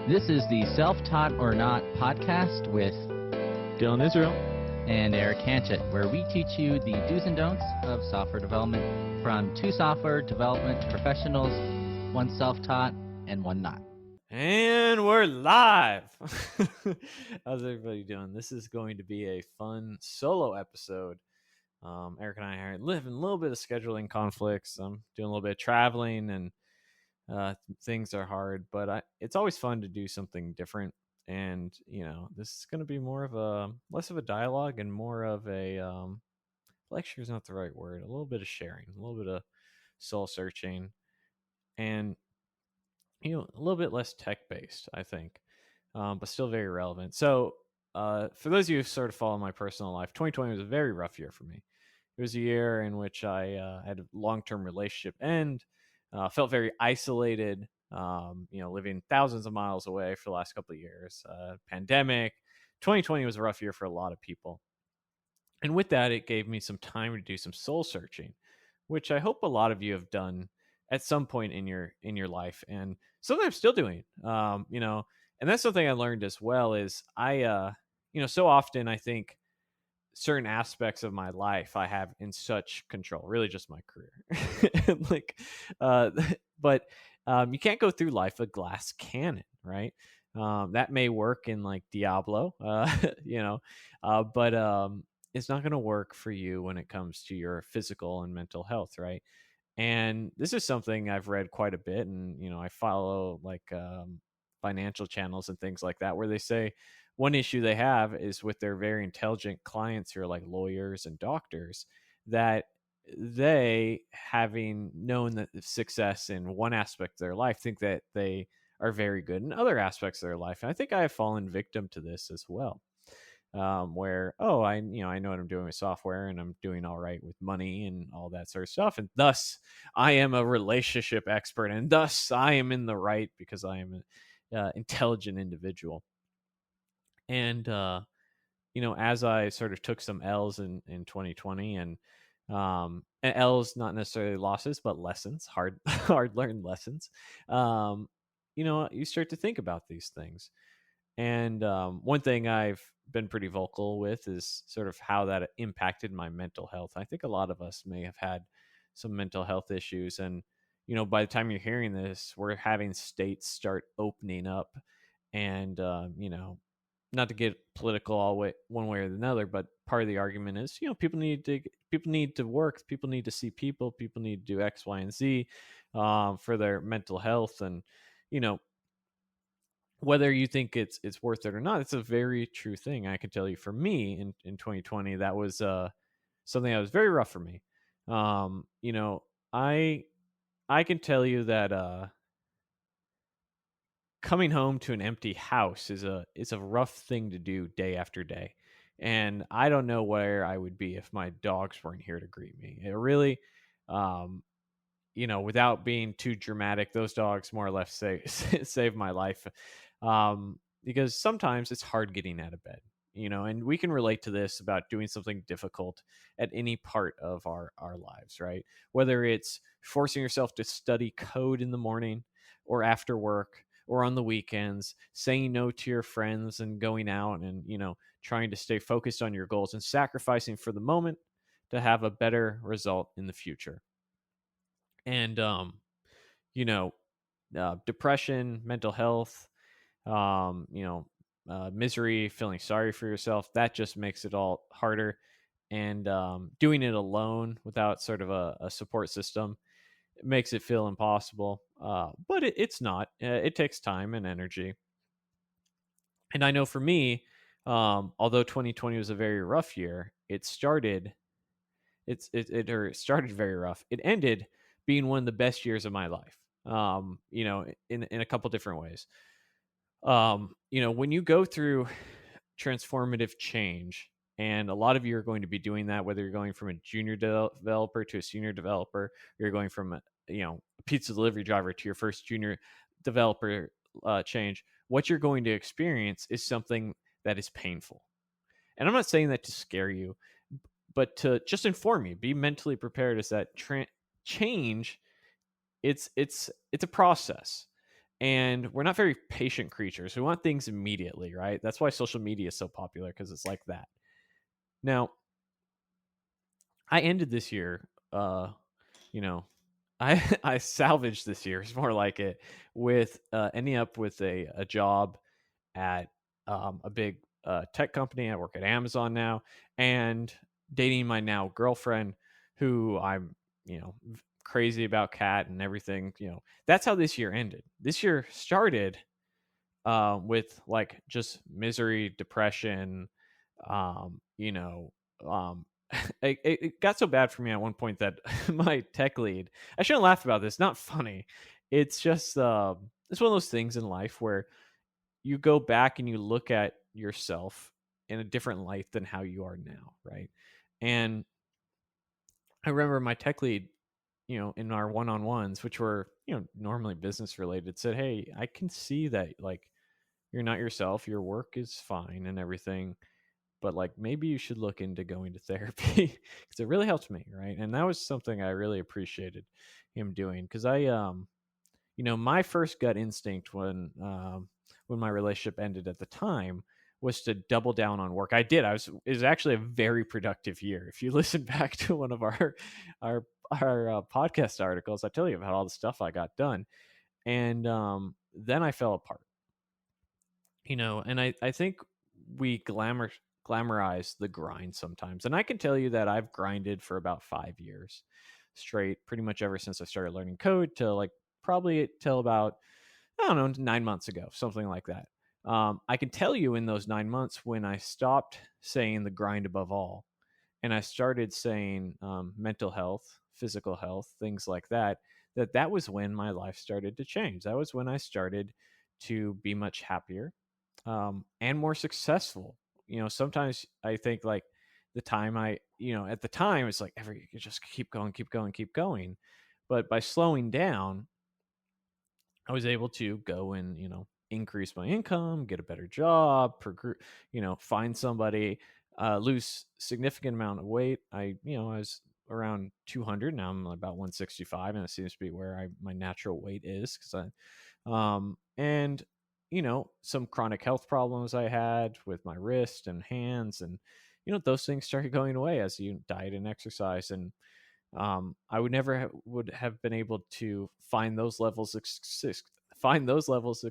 This is the Self-Taught or Not podcast with Dylan Israel. and Eric Hanchett, where we teach you the do's and don'ts of software development from two software development professionals, one self-taught and one not. And we're live. How's everybody doing? This is going to be a fun solo episode. Eric and I are living a little bit of scheduling conflicts. I'm doing a little bit of traveling and things are hard, but it's always fun to do something different. And, this is going to be more of less of a dialogue and more of a lecture is not the right word. A little bit of sharing, a little bit of soul searching, and, a little bit less tech based, I think, but still very relevant. So, for those of you who sort of follow my personal life, 2020 was a very rough year for me. It was a year in which I had a long-term relationship end, felt very isolated, living thousands of miles away for the last couple of years. Pandemic. 2020 was a rough year for a lot of people. And with that, it gave me some time to do some soul searching, which I hope a lot of you have done at some point in your life, and something I'm still doing. And that's something I learned as well is so often I think certain aspects of my life I have in such control, really just my career. uh, but you can't go through life a glass cannon, right? That may work in like Diablo, but it's not going to work for you when it comes to your physical and mental health, right? And this is something I've read quite a bit, and I follow financial channels and things like that, where they say one issue they have is with their very intelligent clients who are like lawyers and doctors, that they, having known that success in one aspect of their life, think that they are very good in other aspects of their life. And I think I have fallen victim to this as well. Where I know what I'm doing with software and I'm doing all right with money and all that sort of stuff, and thus I am a relationship expert, and thus I am in the right because I am an intelligent individual. And as I sort of took some L's in 2020, and L's not necessarily losses but lessons, hard learned lessons, you start to think about these things. And one thing I've been pretty vocal with is sort of how that impacted my mental health. I think a lot of us may have had some mental health issues. And, by the time you're hearing this, we're having states start opening up. And, not to get political all way one way or another, but part of the argument is, people need to work, people need to see people need to do X, Y, and Z for their mental health. And, whether you think it's worth it or not, it's a very true thing. I can tell you, for me in 2020, that was something that was very rough for me. I can tell you that coming home to an empty house is a rough thing to do day after day. And I don't know where I would be if my dogs weren't here to greet me. It really, without being too dramatic, those dogs more or less save my life. Because sometimes it's hard getting out of bed, and we can relate to this about doing something difficult at any part of our lives, right? Whether it's forcing yourself to study code in the morning or after work or on the weekends, saying no to your friends and going out and, trying to stay focused on your goals and sacrificing for the moment to have a better result in the future. And, depression, mental health, misery, feeling sorry for yourself, that just makes it all harder. And doing it alone without sort of a support system, it makes it feel impossible. But it's not. It takes time and energy. And I know for me, although 2020 was a very rough year, it started very rough. It ended being one of the best years of my life. In a couple different ways. When you go through transformative change, and a lot of you are going to be doing that, whether you're going from a junior developer to a senior developer, or you're going from a pizza delivery driver to your first junior developer change, what you're going to experience is something that is painful. And I'm not saying that to scare you, but to just inform you, be mentally prepared as that change. It's a process. And we're not very patient creatures. We want things immediately, right? That's why social media is so popular, because it's like that. Now, I ended this year, you know, I salvaged this year, is more like it, with ending up with a job at a big tech company. I work at Amazon now, and dating my now girlfriend, who I'm, crazy about cat and everything. That's how this year ended. This year started with like just misery, depression, um, you know, um, it got so bad for me at one point that my tech lead, I shouldn't laugh about this, not funny. It's just, it's one of those things in life where you go back and you look at yourself in a different light than how you are now, right? And I remember my tech lead, in our one-on-ones, which were, normally business related, said, "Hey, I can see that like you're not yourself. Your work is fine and everything, but like maybe you should look into going to therapy because it really helped me, right?" And that was something I really appreciated him doing, because my first gut instinct when my relationship ended at the time was to double down on work. I did. It was actually a very productive year. If you listen back to one of our podcast articles, I tell you about all the stuff I got done, and then I fell apart. And I think we glamorize the grind sometimes. And I can tell you that I've grinded for about 5 years straight, pretty much ever since I started learning code, to like probably till about, I don't know, 9 months ago, something like that. I can tell you in those 9 months, when I stopped saying the grind above all, and I started saying mental health, physical health, things like that, that was when my life started to change. That was when I started to be much happier, and more successful. Sometimes I think like at the time it's like you just keep going, keep going, keep going. But by slowing down, I was able to go and, increase my income, get a better job, find somebody, lose significant amount of weight. I was around 200. Now I'm about 165, and it seems to be where my natural weight is, and some chronic health problems I had with my wrist and hands, and those things started going away as you diet and exercise. And I would never would have been able to find those levels of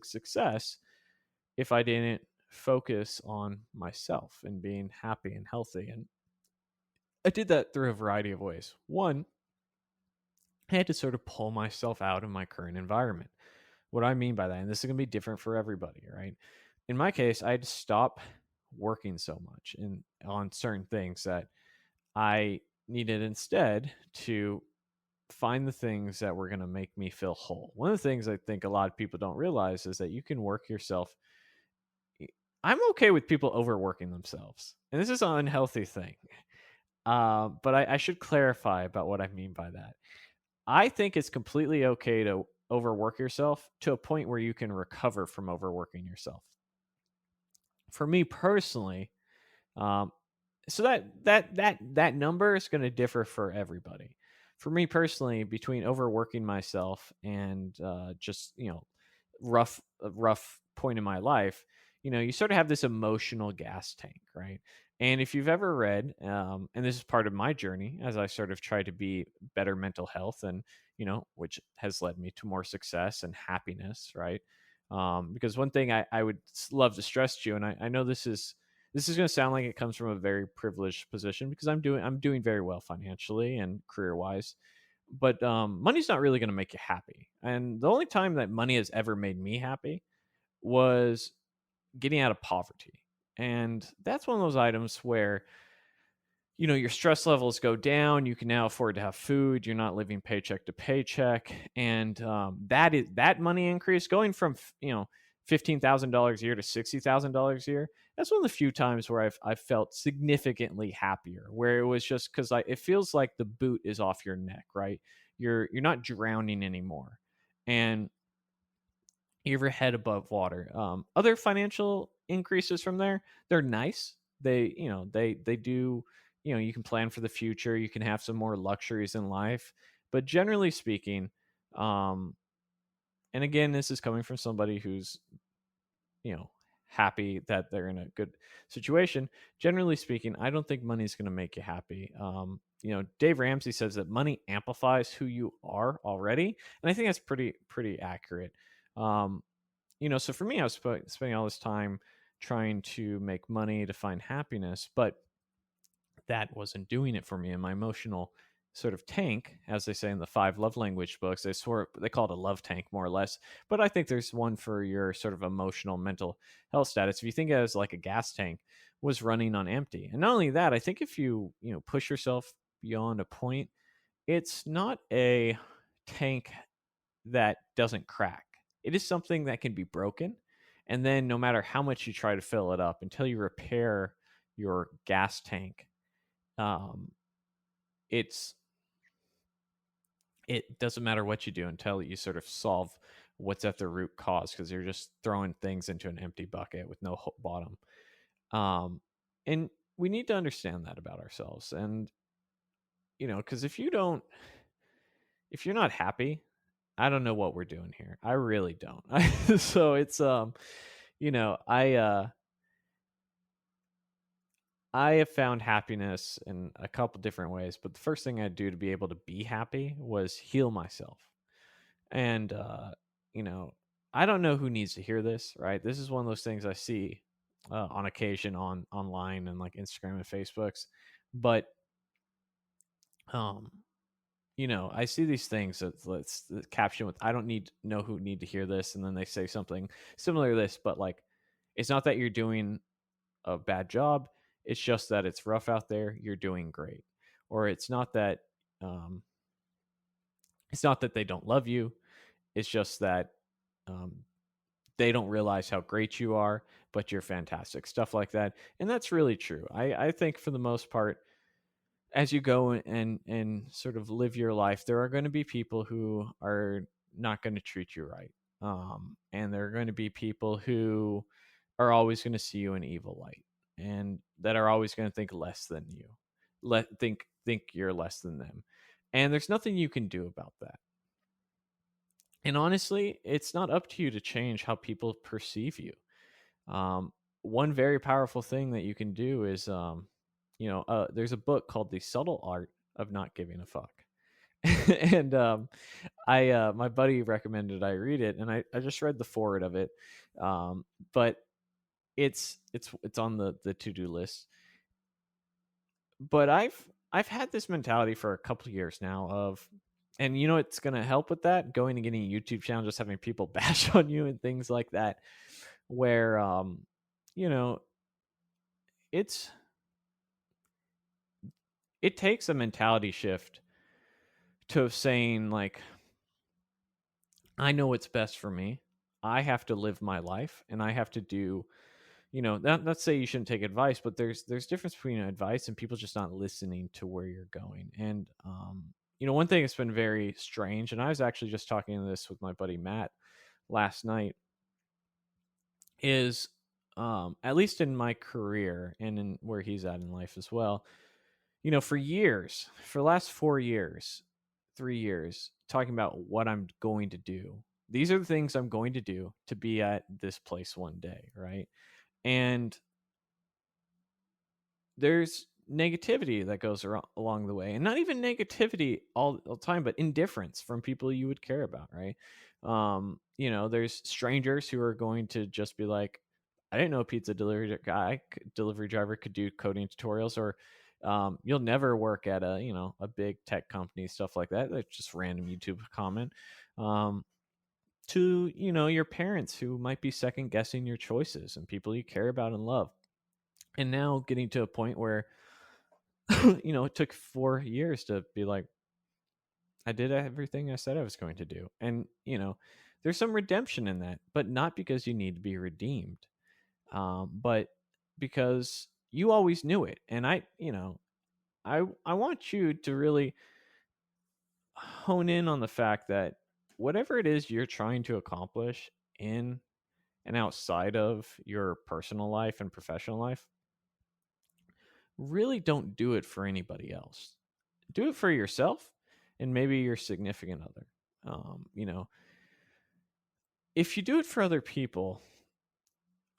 success if I didn't focus on myself and being happy and healthy. And I did that through a variety of ways. One, I had to sort of pull myself out of my current environment. What I mean by that, and this is going to be different for everybody, right? In my case, I had to stop working so much on certain things that I needed instead to find the things that were going to make me feel whole. One of the things I think a lot of people don't realize is that you can work yourself. I'm okay with people overworking themselves, and this is an unhealthy thing. But I should clarify about what I mean by that. I think it's completely okay to overwork yourself to a point where you can recover from overworking yourself. For me personally, um, so that number is going to differ for everybody. For me personally, between overworking myself and just rough point in my life, you sort of have this emotional gas tank, right? And if you've ever read, and this is part of my journey as I sort of try to be better mental health, and which has led me to more success and happiness, right? Because one thing I would love to stress to you, and I know this is going to sound like it comes from a very privileged position, because I'm doing very well financially and career wise, but money's not really going to make you happy. And the only time that money has ever made me happy was getting out of poverty. And that's one of those items where your stress levels go down. You can now afford to have food. You're not living paycheck to paycheck, and that money increase going from $15,000 a year to $60,000 a year. That's one of the few times where I've felt significantly happier. Where it was just because it feels like the boot is off your neck, right? You're not drowning anymore, and you have your head above water. Other financial increases from there, they're nice. They do. You can plan for the future. You can have some more luxuries in life, but generally speaking, um, And again, this is coming from somebody who's, you know, happy that they're in a good situation. Generally speaking, I don't think money is going to make you happy. Dave Ramsey says that money amplifies who you are already, and I think that's pretty accurate. Um, so for me, I was spending all this time trying to make money to find happiness, but that wasn't doing it for me. And my emotional sort of tank, as they say in the 5 love language books, they call it a love tank more or less. But I think there's one for your sort of emotional mental health status. If you think of it as like a gas tank, was running on empty. And not only that, I think if you push yourself beyond a point, it's not a tank that doesn't crack. It is something that can be broken. And then no matter how much you try to fill it up until you repair your gas tank, um, it's it doesn't matter what you do until you sort of solve what's at the root cause, because you're just throwing things into an empty bucket with no bottom. And we need to understand that about ourselves. And because if you're not happy, I don't know what we're doing here. I really don't. So it's I have found happiness in a couple different ways, but the first thing I do to be able to be happy was heal myself. And I don't know who needs to hear this, right? This is one of those things I see on occasion online and like Instagram and Facebooks, but um, I see these things that's caption with "I don't know who need to hear this," and then they say something similar to this, but like, it's not that you're doing a bad job. It's just that it's rough out there. You're doing great. Or um, it's not that they don't love you. It's just that um, they don't realize how great you are, but you're fantastic. Stuff like that. And that's really true. I think for the most part, as you go and sort of live your life, there are going to be people who are not going to treat you right. And there are going to be people who are always going to see you in evil light, and that are always going to think less than you. Think you're less than them. And there's nothing you can do about that. And honestly, it's not up to you to change how people perceive you. One very powerful thing that you can do is, there's a book called The Subtle Art of Not Giving a Fuck. And my buddy recommended I read it, and I just read the foreword of it. But it's on the to-do list. But I've had this mentality for a couple of years now of, and it's going to help with that, going and getting a YouTube channel, just having people bash on you and things like that, where it's it takes a mentality shift to saying, like, I know what's best for me. I have to live my life, and I have to do, not say you shouldn't take advice, but there's difference between advice and people just not listening to where you're going. And one thing that's been very strange, and I was actually just talking this with my buddy Matt last night, is at least in my career and in where he's at in life as well, for years, for the last 4 years, 3 years, talking about what I'm going to do. These are the things I'm going to do to be at this place one day, right? And there's negativity that goes along the way, and not even negativity all the time, but indifference from people you would care about, right? There's strangers who are going to just be like, I didn't know a pizza delivery driver could do coding tutorials, or you'll never work at a big tech company, stuff like that. That's just random YouTube comment. To your parents who might be second guessing your choices, and people you care about and love. And now getting to a point where it took 4 years to be like, I did everything I said I was going to do. And there's some redemption in that, but not because you need to be redeemed, but because you always knew it. And I want you to really hone in on the fact that whatever it is you're trying to accomplish in and outside of your personal life and professional life, really don't do it for anybody else. Do it for yourself and maybe your significant other. if you do it for other people,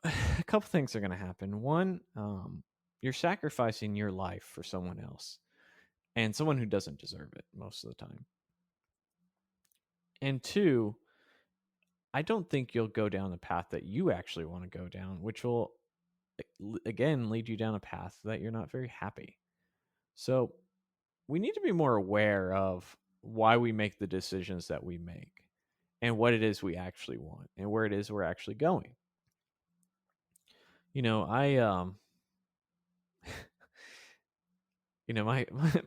a couple things are going to happen. One, you're sacrificing your life for someone else, and someone who doesn't deserve it most of the time. And two, I don't think you'll go down the path that you actually want to go down, which will again lead you down a path that you're not very happy. So we need to be more aware of why we make the decisions that we make and what it is we actually want and where it is we're actually going. I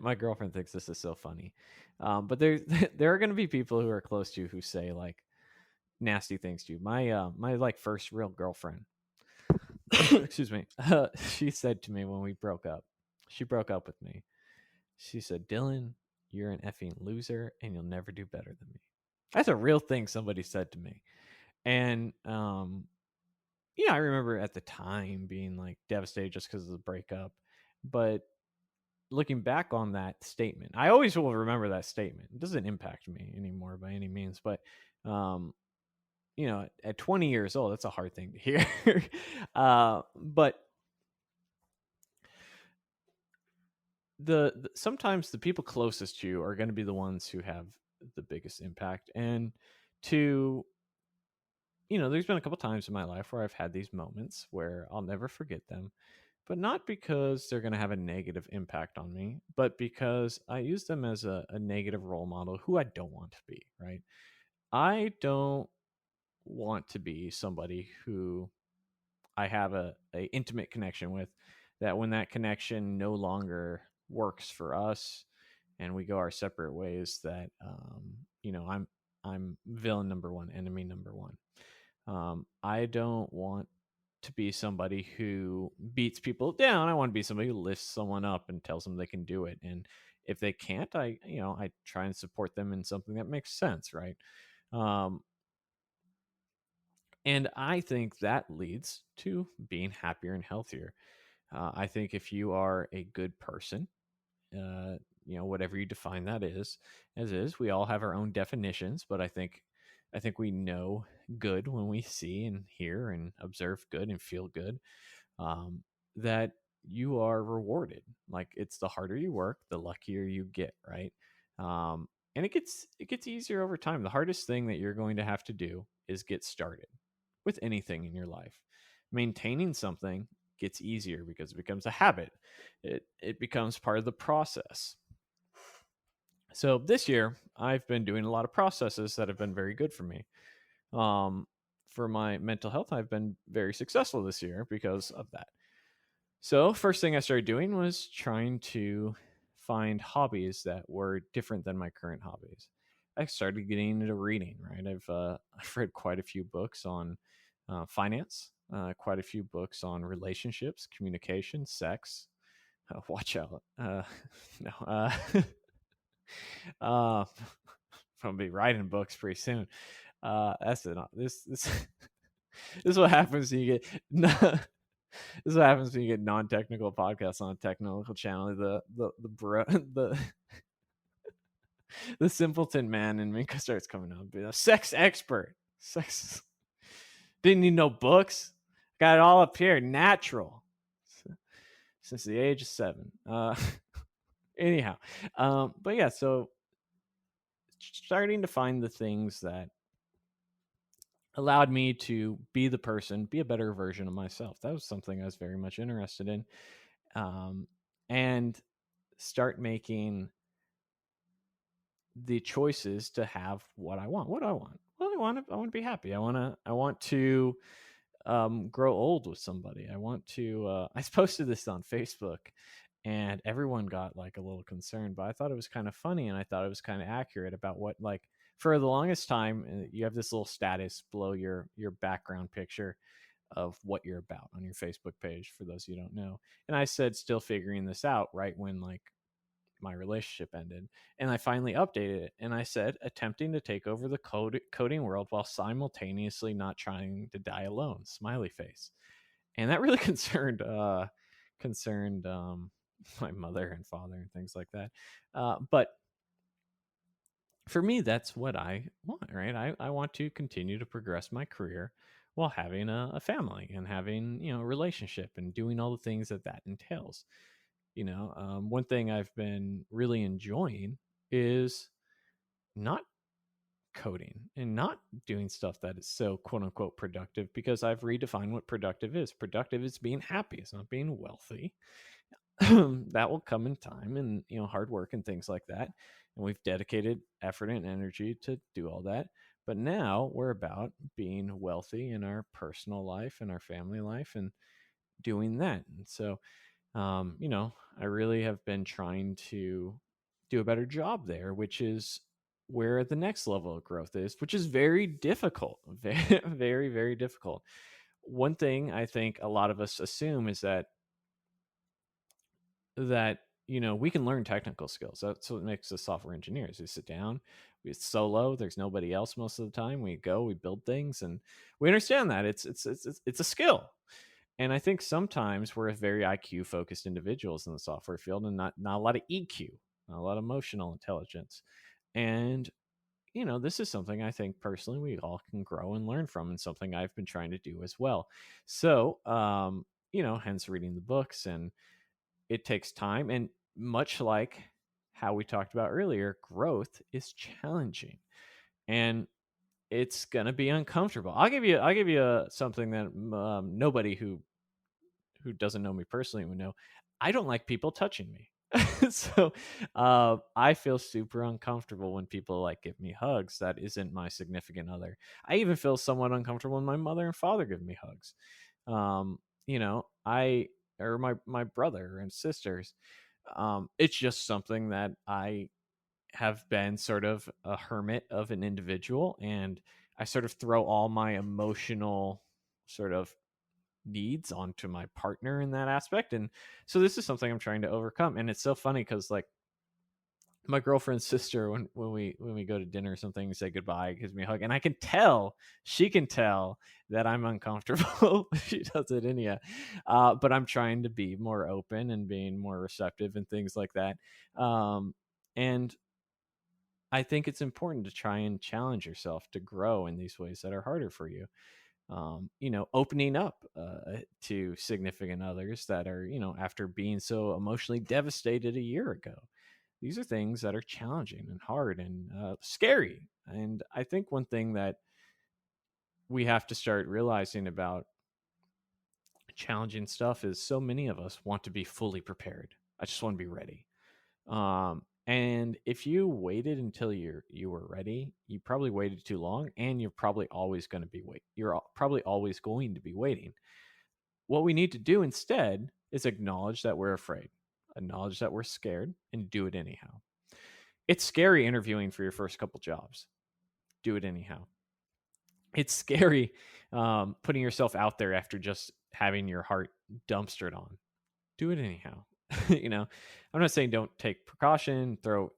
my girlfriend thinks this is so funny. But there are going to be people who are close to you who say like nasty things to you. My like first real girlfriend, excuse me, she said to me when we broke up, she broke up with me. She said, "Dylan, you're an effing loser and you'll never do better than me." That's a real thing somebody said to me. And I remember at the time being like devastated just because of the breakup. But looking back on that statement, I always will remember that statement. It doesn't impact me anymore by any means, but at 20 years old, that's a hard thing to hear. But sometimes the people closest to you are going to be the ones who have the biggest impact. And there's been a couple times in my life where I've had these moments where I'll never forget them, but not because they're going to have a negative impact on me, but because I use them as a negative role model who I don't want to be, right? I don't want to be somebody who I have a intimate connection with, that when that connection no longer works for us and we go our separate ways, that I'm villain number one, enemy number one. I don't want to be somebody who beats people down. I want to be somebody who lifts someone up and tells them they can do it. And if they can't, I try and support them in something that makes sense, right? And I think that leads to being happier and healthier. I think if you are a good person, whatever you define that is, we all have our own definitions, but I think we know good when we see and hear and observe good and feel good. That you are rewarded. Like, it's the harder you work, the luckier you get, right? And it gets easier over time. The hardest thing that you're going to have to do is get started with anything in your life. Maintaining something gets easier because it becomes a habit. It becomes part of the process. So this year, I've been doing a lot of processes that have been very good for me. For my mental health, I've been very successful this year because of that. So first thing I started doing was trying to find hobbies that were different than my current hobbies. I started getting into reading, right? I've read quite a few books on finance, quite a few books on relationships, communication, sex. Watch out. No. I'll be writing books pretty soon. That's it. This is what happens when you get this is what happens when you get non-technical podcasts on a technical channel. The simpleton man in me starts coming up. Be a sex expert. Sex. Didn't need no books. Got it all up here, natural. Since the age of 7. Anyhow, but yeah, so starting to find the things that allowed me to be the person, be a better version of myself. That was something I was very much interested in. And start making the choices to have what I want. What do I want? Well, I want to be happy. I want to grow old with somebody. I want to I posted this on Facebook and everyone got like a little concerned, but I thought it was kind of funny and I thought it was kind of accurate about what, like, for the longest time, you have this little status below your background picture of what you're about on your Facebook page, for those you don't know. And I said, still figuring this out, right when like my relationship ended. And I finally updated it and I said, attempting to take over the coding world while simultaneously not trying to die alone, smiley face. And that really concerned my mother and father and things like that. But for me, that's what I want, right? I want to continue to progress my career while having a family and having, a relationship and doing all the things that that entails. One thing I've been really enjoying is not coding and not doing stuff that is so quote unquote productive, because I've redefined what productive is. Productive is being happy, it's not being wealthy. That will come in time and, hard work and things like that. And we've dedicated effort and energy to do all that. But now we're about being wealthy in our personal life and our family life and doing that. And so, I really have been trying to do a better job there, which is where the next level of growth is, which is very difficult, very, very, very difficult. One thing I think a lot of us assume is that we can learn technical skills. That's what makes us software engineers. We sit down, it's solo, there's nobody else most of the time. We go, we build things, and we understand that it's a skill. And I think sometimes we're very IQ focused individuals in the software field, and not a lot of EQ, not a lot of emotional intelligence. And this is something I think personally we all can grow and learn from, and something I've been trying to do as well. So hence reading the books. And it takes time, and much like how we talked about earlier, growth is challenging, and it's gonna be uncomfortable. I'll give you something that nobody who doesn't know me personally would know. I don't like people touching me. So I feel super uncomfortable when people like give me hugs that isn't my significant other. I even feel somewhat uncomfortable when my mother and father give me hugs. I or my brother and sisters. It's just something that I have been sort of a hermit of an individual, and I sort of throw all my emotional sort of needs onto my partner in that aspect. And so this is something I'm trying to overcome. And it's so funny because like my girlfriend's sister, when we go to dinner or something, say goodbye, gives me a hug, and I can tell, she can tell that I'm uncomfortable. She does it in you. But I'm trying to be more open and being more receptive and things like that. And I think it's important to try and challenge yourself to grow in these ways that are harder for you. Opening up to significant others that are, after being so emotionally devastated a year ago. These are things that are challenging and hard and scary. And I think one thing that we have to start realizing about challenging stuff is so many of us want to be fully prepared. I just want to be ready. And if you waited until you were ready, you probably waited too long, and you're probably always going to be probably always going to be waiting. What we need to do instead is acknowledge that we're afraid, acknowledge that we're scared, and do it anyhow. It's scary interviewing for your first couple jobs. Do it anyhow. It's scary putting yourself out there after just having your heart dumpstered on. Do it anyhow. I'm not saying don't take precaution, throw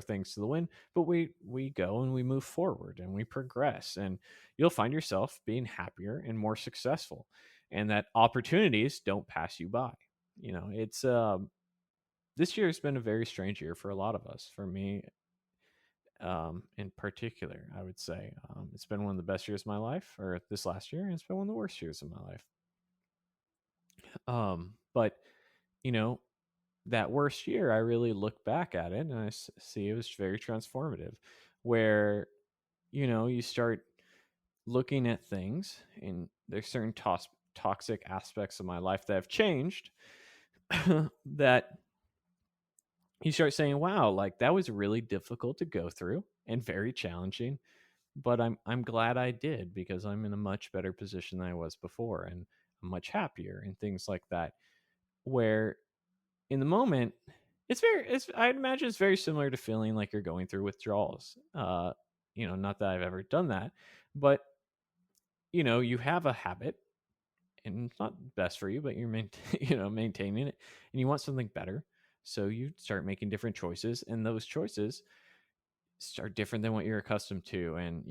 things to the wind, but we go and we move forward and we progress, and you'll find yourself being happier and more successful, and that opportunities don't pass you by. It's this year has been a very strange year for a lot of us. For me, in particular, I would say it's been one of the best years of my life, or this last year, and it's been one of the worst years of my life. But that worst year, I really look back at it and I see it was very transformative, where you start looking at things, and there's certain toxic aspects of my life that have changed that you start saying, wow, like that was really difficult to go through and very challenging, but I'm glad I did, because I'm in a much better position than I was before, and I'm much happier and things like that. Where in the moment, I'd imagine it's very similar to feeling like you're going through withdrawals. Not that I've ever done that, but you have a habit, and it's not best for you, but you're maintaining it, and you want something better. So you start making different choices, and those choices are different than what you're accustomed to. And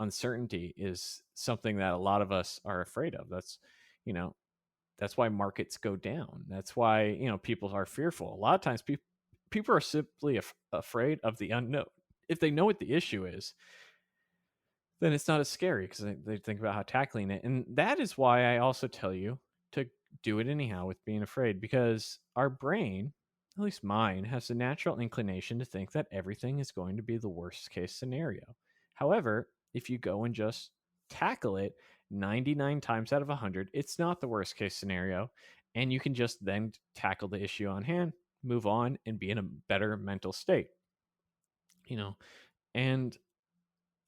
uncertainty is something that a lot of us are afraid of. You know, that's why markets go down. That's why people are fearful. A lot of times people are simply afraid of the unknown. if they know what the issue is, then it's not as scary because they think about how tackling it. And that is why I also tell you to do it anyhow with being afraid, because our brain, at least mine, has a natural inclination to think that everything is going to be the worst case scenario. However, if you go and just tackle it 99 times out of 100, it's not the worst case scenario. And you can just then tackle the issue on hand, move on, and be in a better mental state, you know. And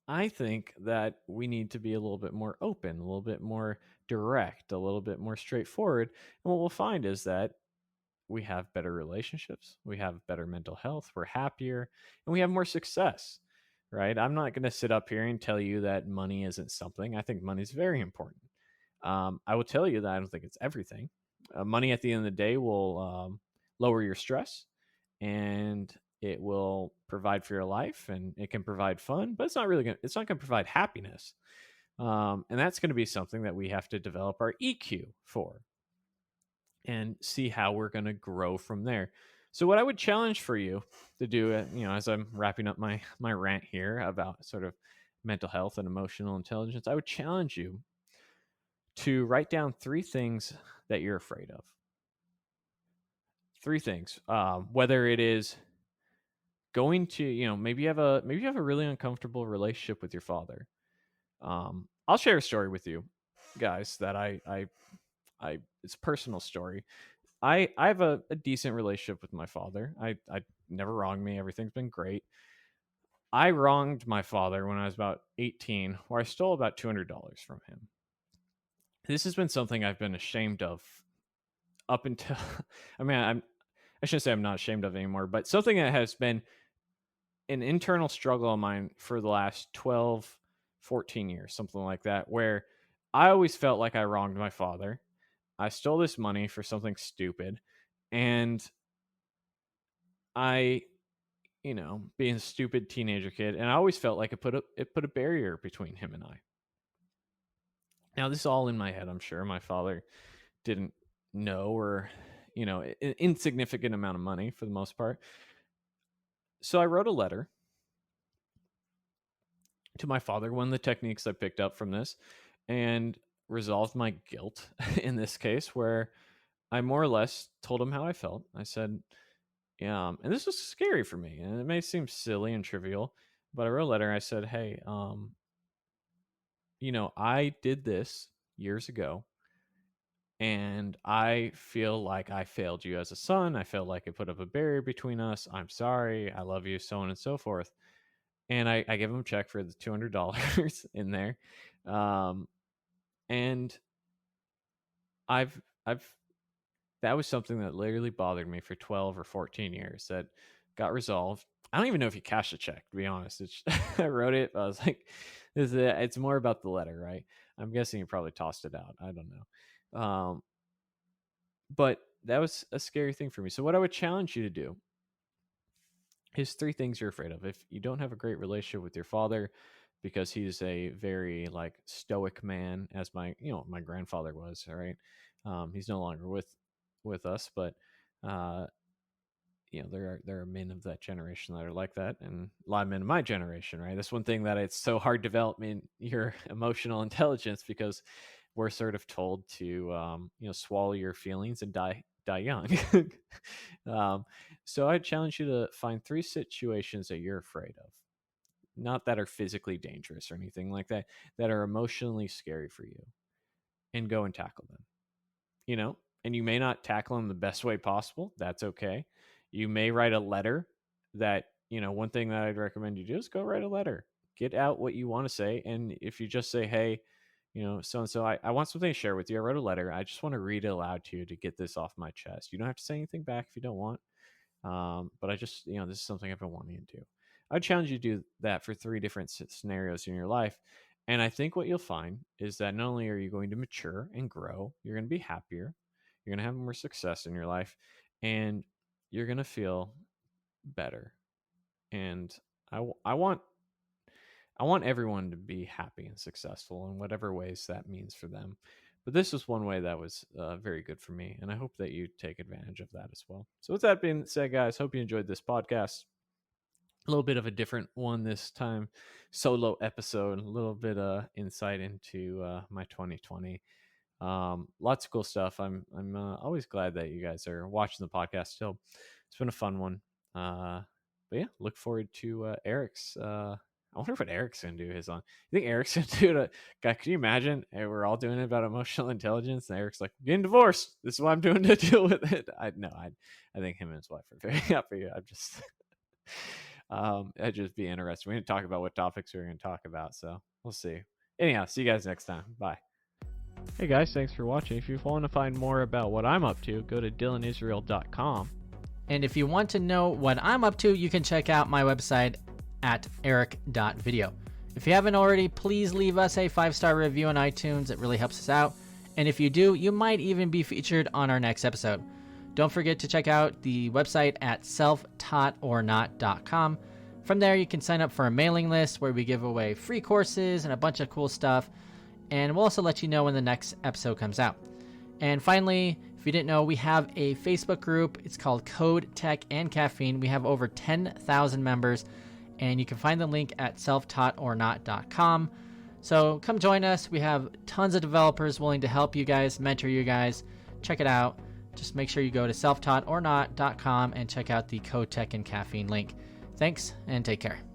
I think that we need to be a little bit more open, a little bit more direct, a little bit more straightforward. And what we'll find is that we have better relationships, we have better mental health, we're happier, and we have more success, right? I'm not going to sit up here and tell you that money isn't something. I think money is very important. I will tell you that I don't think it's everything. Money at the end of the day will lower your stress, and it will provide for your life, and it can provide fun, but it's not gonna provide happiness. And that's going to be something that we have to develop our EQ for and see how we're going to grow from there. So what I would challenge for you to do, as I'm wrapping up my rant here about sort of mental health and emotional intelligence, I would challenge you to write down 3 things that you're afraid of. 3 things. Whether it is going to, maybe you have a really uncomfortable relationship with your father. I'll share a story with you guys that I it's a personal story. I have a decent relationship with my father. I never wronged me. Everything's been great. I wronged my father when I was about 18, where I stole about $200 from him. This has been something I've been ashamed of up until I mean, I shouldn't say I'm not ashamed of it anymore, but something that has been an internal struggle of mine for the last 12, 14 years, something like that, where I always felt like I wronged my father. I stole this money for something stupid, and I, being a stupid teenager kid, and I always felt like it put a barrier between him and I. Now, this is all in my head. I'm sure my father didn't know, or an insignificant amount of money for the most part. So I wrote a letter to my father, one of the techniques I picked up from this, and resolved my guilt in this case, where I more or less told him how I felt. I said, yeah, and this was scary for me, and it may seem silly and trivial, but I wrote a letter. I said, hey, I did this years ago, and I feel like I failed you as a son. I felt like it put up a barrier between us. I'm sorry. I love you, so on and so forth. And I gave him a check for the $200 in there. And I've that was something that literally bothered me for 12 or 14 years that got resolved. I don't even know if he cashed a check, to be honest. I wrote it. I was like, it's more about the letter, right? I'm guessing he probably tossed it out. I don't know. But that was a scary thing for me. So what I would challenge you to do is 3 things you're afraid of. If you don't have a great relationship with your father, because he's a very like stoic man, as my grandfather was, all right. He's no longer with us, but there are men of that generation that are like that, and a lot of men of my generation, right? That's one thing that it's so hard developing your emotional intelligence, because we're sort of told to swallow your feelings and die young. So I challenge you to find 3 situations that you're afraid of, not that are physically dangerous or anything like that, that are emotionally scary for you, and go and tackle them. And you may not tackle them the best way possible. That's okay. You may write a letter that, one thing that I'd recommend you do is go write a letter. Get out what you want to say. And if you just say, hey, so and so, I want something to share with you. I wrote a letter. I just want to read it aloud to you to get this off my chest. You don't have to say anything back if you don't want. But I just, this is something I've been wanting to do. I'd challenge you to do that for 3 different scenarios in your life. And I think what you'll find is that not only are you going to mature and grow, you're going to be happier, you're going to have more success in your life, and you're going to feel better. And I want everyone to be happy and successful in whatever ways that means for them. But this was one way that was very good for me, and I hope that you take advantage of that as well. So with that being said, guys, hope you enjoyed this podcast. a little bit of a different one this time, solo episode, a little bit insight into my 2020. Lots of cool stuff. I'm always glad that you guys are watching the podcast still. It's been a fun one. But yeah, look forward to Eric's. I wonder what Eric's gonna do his on. You think Eric's gonna do it? Guy, can you imagine? We're all doing it about emotional intelligence, and Eric's like, getting divorced. This is what I'm doing to deal with it. I think him and his wife are very happy. I'm just it'd just be interesting. We didn't talk about what topics we were gonna talk about, so we'll see. Anyhow, see you guys next time. Bye. Hey guys, thanks for watching. If you want to find more about what I'm up to, go to dylanisrael.com. And if you want to know what I'm up to, you can check out my website at eric.video. If you haven't already, please leave us a 5-star review on iTunes. It really helps us out. And if you do, you might even be featured on our next episode. Don't forget to check out the website at selftaughtornot.com. From there, you can sign up for a mailing list where we give away free courses and a bunch of cool stuff. And we'll also let you know when the next episode comes out. And finally, if you didn't know, we have a Facebook group. It's called Code, Tech, and Caffeine. We have over 10,000 members, and you can find the link at selftaughtornot.com. So come join us. We have tons of developers willing to help you guys, mentor you guys. Check it out. Just make sure you go to selftaughtornot.com and check out the Code, Tech, and Caffeine link. Thanks, and take care.